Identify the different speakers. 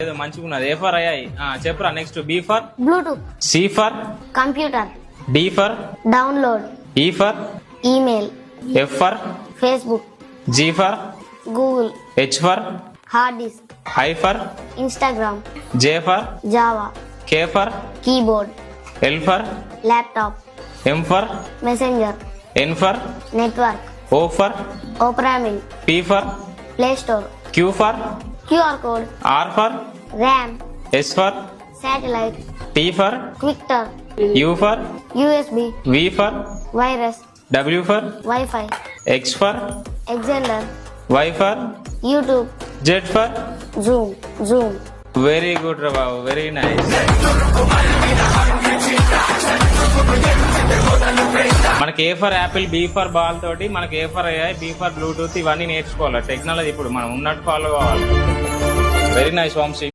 Speaker 1: ఏదో మంచిగా ఉన్నది. ఏ ఫర్ ఐ చెప్పురా. Next B for
Speaker 2: bluetooth,
Speaker 1: C for
Speaker 2: computer,
Speaker 1: D for
Speaker 2: download,
Speaker 1: E for
Speaker 2: email,
Speaker 1: F for
Speaker 2: Facebook,
Speaker 1: G for
Speaker 2: Google,
Speaker 1: H for
Speaker 2: hard disk,
Speaker 1: I for
Speaker 2: Instagram,
Speaker 1: J for
Speaker 2: Java,
Speaker 1: K for
Speaker 2: keyboard,
Speaker 1: L for
Speaker 2: laptop,
Speaker 1: M for
Speaker 2: Messenger,
Speaker 1: N for
Speaker 2: network,
Speaker 1: O for
Speaker 2: Opera Mini,
Speaker 1: P for
Speaker 2: Play Store,
Speaker 1: Q for
Speaker 2: QR code,
Speaker 1: R for
Speaker 2: RAM,
Speaker 1: S for
Speaker 2: satellite,
Speaker 1: T for
Speaker 2: Twitter,
Speaker 1: you for
Speaker 2: USB,
Speaker 1: V for
Speaker 2: virus,
Speaker 1: W for
Speaker 2: WiFi,
Speaker 1: X for
Speaker 2: Xender,
Speaker 1: Y for
Speaker 2: YouTube,
Speaker 1: Z for
Speaker 2: Zoom.
Speaker 1: Very good రా బాబు, very nice. మనకి A for apple, B for ball తోటి మనకి A for I, B for bluetooth ఇవన్నీ నేర్చుకోవాలి. Technology ఇప్పుడు మనం ఉన్నట్టు ఫాలో కావాలి. Very nice Vamsi.